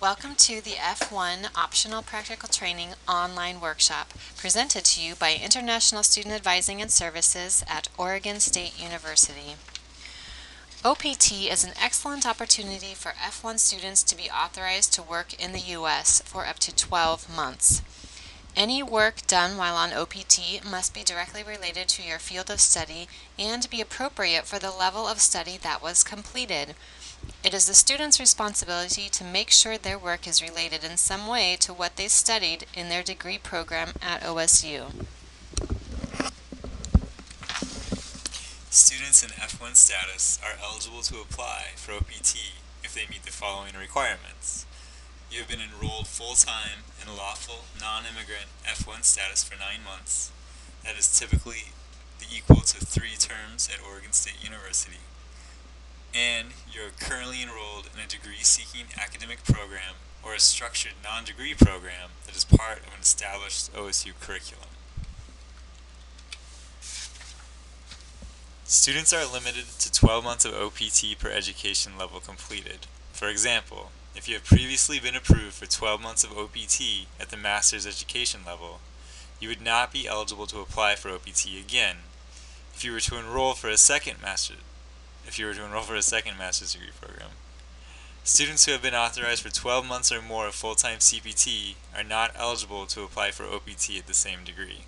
Welcome to the F1 Optional Practical Training online workshop presented to you by International Student Advising and Services at Oregon State University. OPT is an excellent opportunity for F1 students to be authorized to work in the U.S. for up to 12 months. Any work done while on OPT must be directly related to your field of study and be appropriate for the level of study that was completed. It is the student's responsibility to make sure their work is related in some way to what they studied in their degree program at OSU. Students in F1 status are eligible to apply for OPT if they meet the following requirements. You have been enrolled full-time in lawful, non-immigrant F1 status for 9 months. That is typically the equal to 3 terms at Oregon State University. And you're currently enrolled in a degree-seeking academic program or a structured non-degree program that is part of an established OSU curriculum. Students are limited to 12 months of OPT per education level completed. For example, if you have previously been approved for 12 months of OPT at the master's education level, you would not be eligible to apply for OPT again if you were to enroll for a second master's degree program. Students who have been authorized for 12 months or more of full-time CPT are not eligible to apply for OPT at the same degree.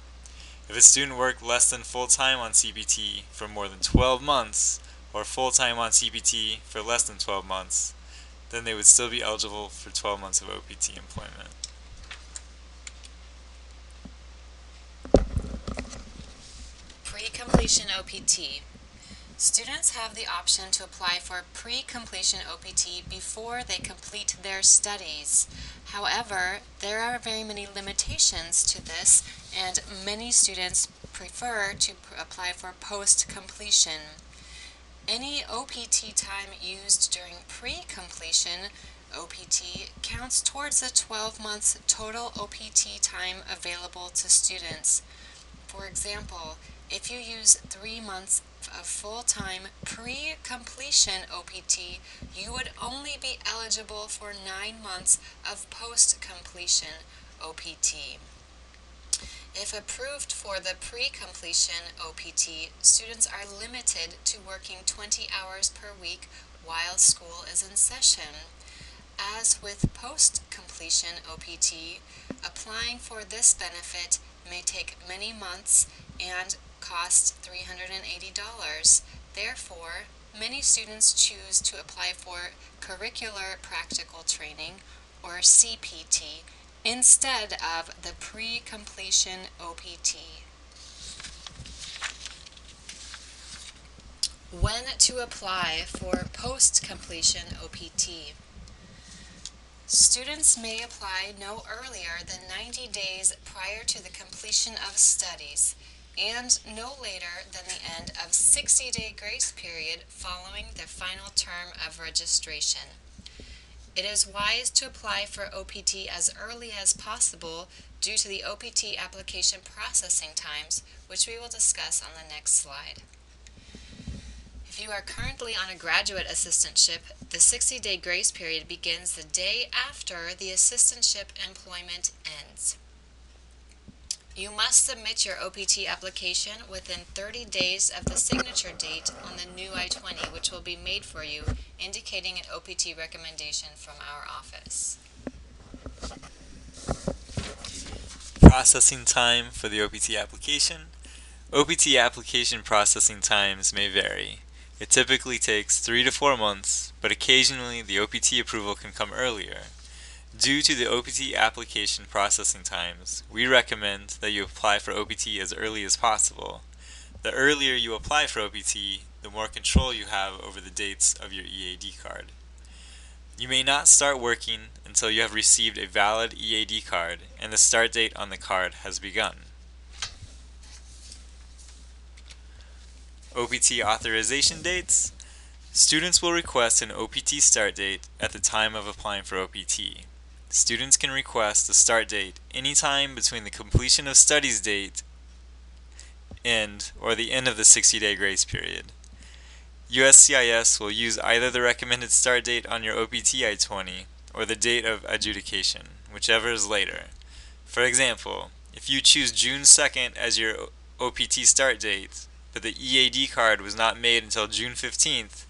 If a student worked less than full-time on CPT for more than 12 months, or full-time on CPT for less than 12 months, then they would still be eligible for 12 months of OPT employment. Pre-completion OPT. Students have the option to apply for pre-completion OPT before they complete their studies. However, there are very many limitations to this, and many students prefer to apply for post-completion. Any OPT time used during pre-completion OPT counts towards the 12 months total OPT time available to students. For example, if you use 3 months of full-time pre-completion OPT, you would only be eligible for 9 months of post-completion OPT. If approved for the pre-completion OPT, students are limited to working 20 hours per week while school is in session. As with post-completion OPT, applying for this benefit may take many months and cost $380. Therefore, many students choose to apply for Curricular Practical Training, or CPT, instead of the pre-completion OPT. When to apply for post-completion OPT. Students may apply no earlier than 90 days prior to the completion of studies and no later than the end of 60-day grace period following their final term of registration. It is wise to apply for OPT as early as possible due to the OPT application processing times, which we will discuss on the next slide. If you are currently on a graduate assistantship, the 60-day grace period begins the day after the assistantship employment ends. You must submit your OPT application within 30 days of the signature date on the new I-20, which will be made for you, indicating an OPT recommendation from our office. Processing time for the OPT application. OPT application processing times may vary. It typically takes 3 to 4 months, but occasionally the OPT approval can come earlier. Due to the OPT application processing times, we recommend that you apply for OPT as early as possible. The earlier you apply for OPT, the more control you have over the dates of your EAD card. You may not start working until you have received a valid EAD card and the start date on the card has begun. OPT authorization dates. Students will request an OPT start date at the time of applying for OPT. Students can request a start date anytime between the completion of studies date or the end of the 60-day grace period. USCIS will use either the recommended start date on your OPT I-20 or the date of adjudication, whichever is later. For example, if you choose June 2nd as your OPT start date, but the EAD card was not made until June 15th,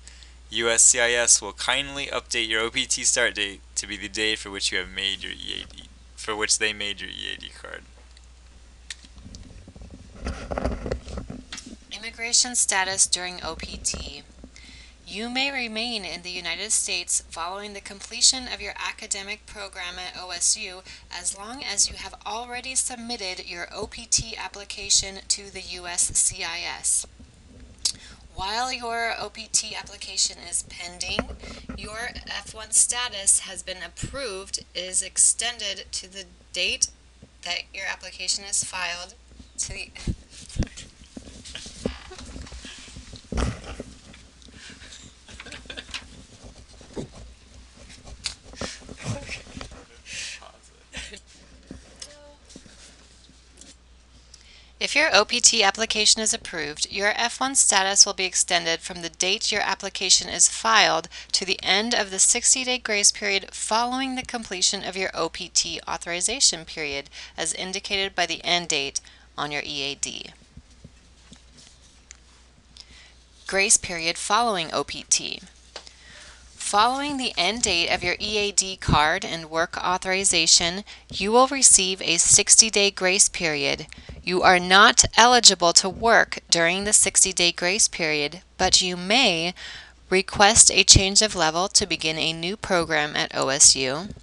USCIS will kindly update your OPT start date to be the day for which you have made your EAD, for which they made your EAD card. Immigration status during OPT. You may remain in the United States following the completion of your academic program at OSU as long as you have already submitted your OPT application to the USCIS. While your OPT application is pending, your F1 status has been approved, is extended to the date that your application is filed to the If your OPT application is approved, your F1 status will be extended from the date your application is filed to the end of the 60-day grace period following the completion of your OPT authorization period, as indicated by the end date on your EAD. Grace period following OPT. Following the end date of your EAD card and work authorization, you will receive a 60-day grace period. You are not eligible to work during the 60-day grace period, but you may request a change of level to begin a new program at OSU,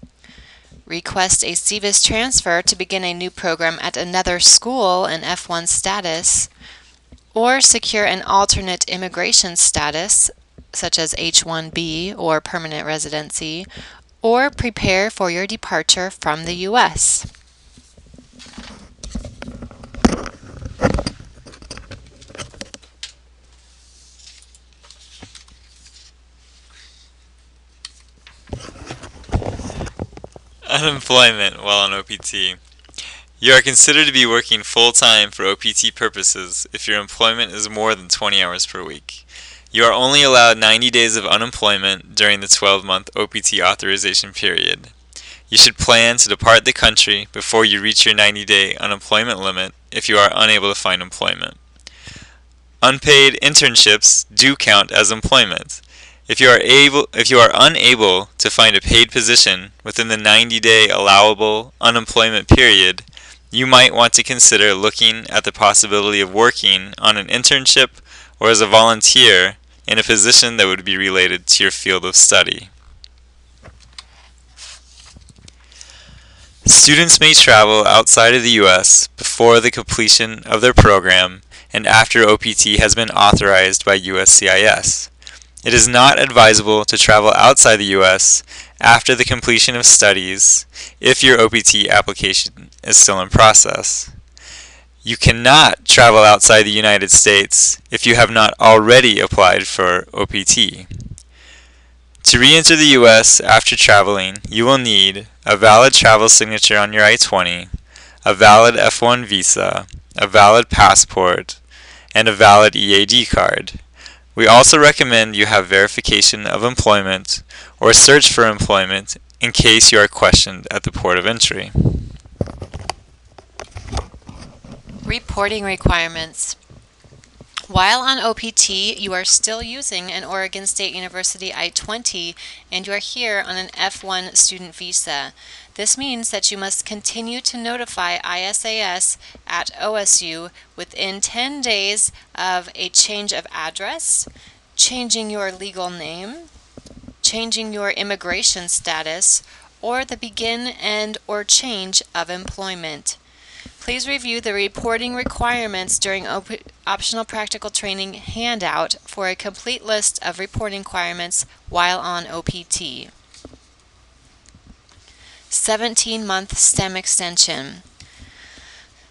request a CVIS transfer to begin a new program at another school in F1 status, or secure an alternate immigration status such as H-1B or permanent residency, or prepare for your departure from the U.S. Unemployment while on OPT. You are considered to be working full-time for OPT purposes if your employment is more than 20 hours per week. You are only allowed 90 days of unemployment during the 12-month OPT authorization period. You should plan to depart the country before you reach your 90-day unemployment limit if you are unable to find employment. Unpaid internships do count as employment. If you are unable to find a paid position within the 90-day allowable unemployment period, you might want to consider looking at the possibility of working on an internship or as a volunteer in a position that would be related to your field of study. Students may travel outside of the U.S. before the completion of their program and after OPT has been authorized by USCIS. It is not advisable to travel outside the U.S. after the completion of studies if your OPT application is still in process. You cannot travel outside the United States if you have not already applied for OPT. To re-enter the U.S. after traveling, you will need a valid travel signature on your I-20, a valid F1 visa, a valid passport, and a valid EAD card. We also recommend you have verification of employment or search for employment in case you are questioned at the port of entry. Reporting requirements. While on OPT, you are still using an Oregon State University I-20 and you are here on an F1 student visa. This means that you must continue to notify ISAS at OSU within 10 days of a change of address, changing your legal name, changing your immigration status, or the begin and or change of employment. Please review the reporting requirements during optional practical training handout for a complete list of reporting requirements while on OPT. 17-month STEM extension.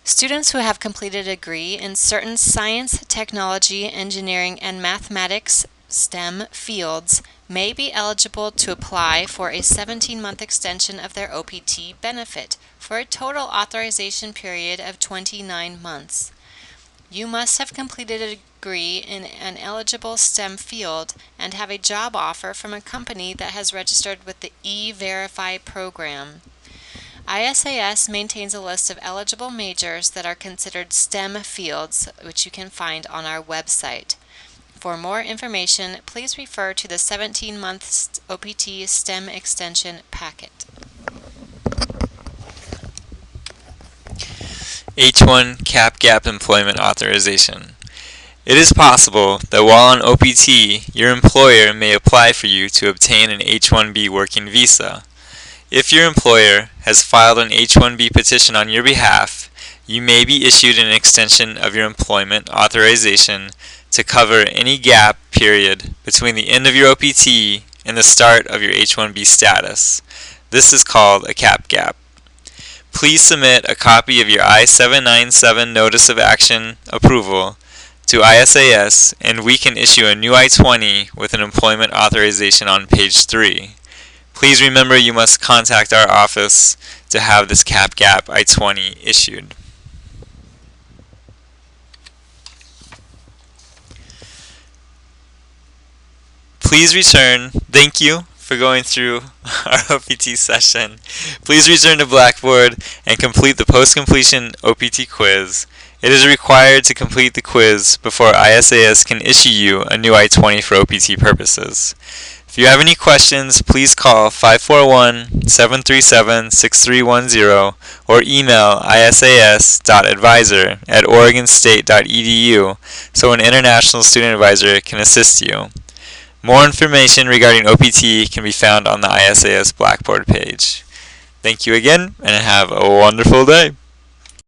Students who have completed a degree in certain science, technology, engineering, and mathematics STEM fields may be eligible to apply for a 17-month extension of their OPT benefit for a total authorization period of 29 months. You must have completed a degree in an eligible STEM field and have a job offer from a company that has registered with the E-Verify program. ISAS maintains a list of eligible majors that are considered STEM fields, which you can find on our website. For more information, please refer to the 17-month OPT STEM Extension packet. H-1 Cap Gap Employment Authorization. It is possible that while on OPT, your employer may apply for you to obtain an H-1B working visa. If your employer has filed an H-1B petition on your behalf, you may be issued an extension of your employment authorization to cover any gap period between the end of your OPT and the start of your H-1B status. This is called a cap gap. Please submit a copy of your I-797 Notice of Action Approval to ISAS, and we can issue a new I-20 with an employment authorization on page 3. Please remember you must contact our office to have this cap gap I-20 issued. Please return. Thank you for going through our OPT session. Please return to Blackboard and complete the post-completion OPT quiz. It is required to complete the quiz before ISAS can issue you a new I-20 for OPT purposes. If you have any questions, please call 541-737-6310 or email isas.advisor@oregonstate.edu so an international student advisor can assist you. More information regarding OPT can be found on the ISAS Blackboard page. Thank you again, and have a wonderful day.